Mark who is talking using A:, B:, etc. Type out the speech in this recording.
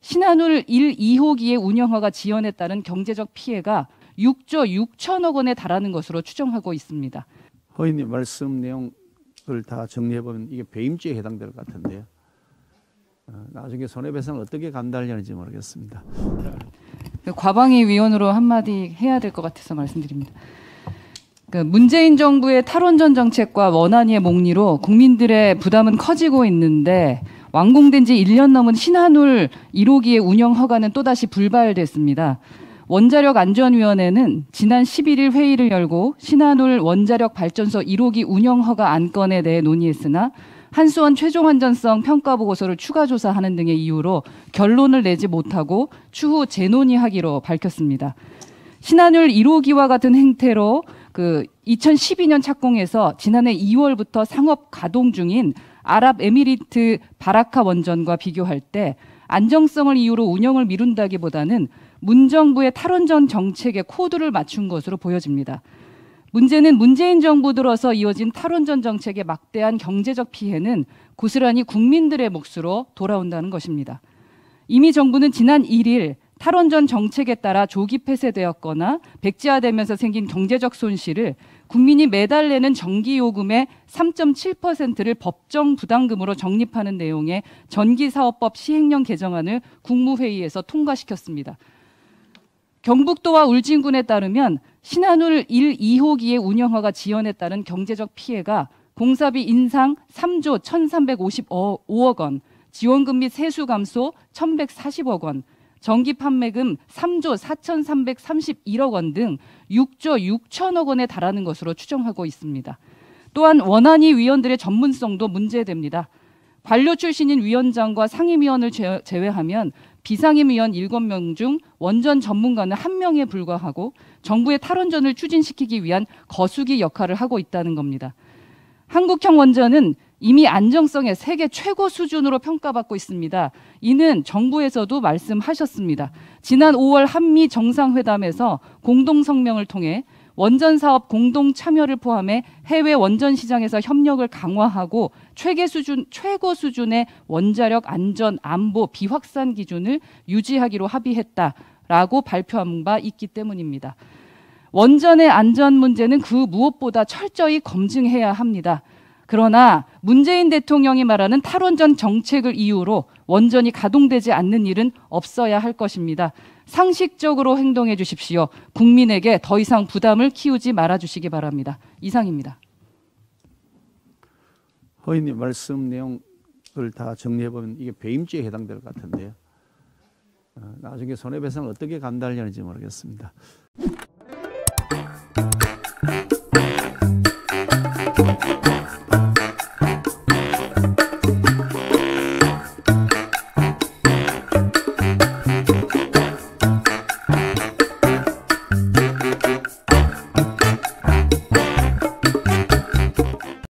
A: 신한울 1, 2호기의 운영허가 지연에 따른 경제적 피해가 6조 6천억 원에 달하는 것으로 추정하고 있습니다.
B: 허인님 말씀 내용을 다 정리해보면 이게 배임죄에 해당될 것 같은데요. 나중에 손해배상을 어떻게 감당하려는지 모르겠습니다.
A: 과방위 위원으로 한마디 해야 될 것 같아서 말씀드립니다. 문재인 정부의 탈원전 정책과 원안위의 몽리로 국민들의 부담은 커지고 있는데 완공된 지 1년 넘은 신한울 1호기의 운영 허가는 또다시 불발됐습니다. 원자력안전위원회는 지난 11일 회의를 열고 신한울 원자력 발전소 1호기 운영 허가 안건에 대해 논의했으나 한수원 최종 안전성 평가 보고서를 추가 조사하는 등의 이유로 결론을 내지 못하고 추후 재논의하기로 밝혔습니다. 신한울 1호기와 같은 행태로 2012년 착공해서 지난해 2월부터 상업 가동 중인 아랍에미리트 바라카 원전과 비교할 때 안정성을 이유로 운영을 미룬다기보다는 문정부의 탈원전 정책에 코드를 맞춘 것으로 보여집니다. 문제는 문재인 정부 들어서 이어진 탈원전 정책의 막대한 경제적 피해는 고스란히 국민들의 몫으로 돌아온다는 것입니다. 이미 정부는 지난 1일 탈원전 정책에 따라 조기 폐쇄되었거나 백지화되면서 생긴 경제적 손실을 국민이 매달 내는 전기요금의 3.7%를 법정 부담금으로 적립하는 내용의 전기사업법 시행령 개정안을 국무회의에서 통과시켰습니다. 경북도와 울진군에 따르면 신한울 1, 2호기의 운영허가 지연에 따른 경제적 피해가 공사비 인상 3조 1,355억 원, 지원금 및 세수 감소 1,140억 원, 전기 판매금 3조 4,331억 원 등 6조 6천억 원에 달하는 것으로 추정하고 있습니다. 또한 원안위 위원들의 전문성도 문제됩니다. 관료 출신인 위원장과 상임위원을 제외하면 비상임위원 7명 중 원전 전문가는 1명에 불과하고 정부의 탈원전을 추진시키기 위한 거수기 역할을 하고 있다는 겁니다. 한국형 원전은 이미 안정성의 세계 최고 수준으로 평가받고 있습니다. 이는 정부에서도 말씀하셨습니다. 지난 5월 한미 정상회담에서 공동성명을 통해 원전 사업 공동 참여를 포함해 해외 원전 시장에서 협력을 강화하고 최고 수준의 원자력 안전, 안보, 비확산 기준을 유지하기로 합의했다라고 발표한 바 있기 때문입니다. 원전의 안전 문제는 그 무엇보다 철저히 검증해야 합니다. 그러나 문재인 대통령이 말하는 탈원전 정책을 이유로 원전이 가동되지 않는 일은 없어야 할 것입니다. 상식적으로 행동해 주십시오. 국민에게 더 이상 부담을 키우지 말아 주시기 바랍니다. 이상입니다.
B: 허인님 말씀 내용을 다 정리해보면 이게 배임죄에 해당될 것 같은데요. 나중에 손해배상을 어떻게 감당하려는지 모르겠습니다.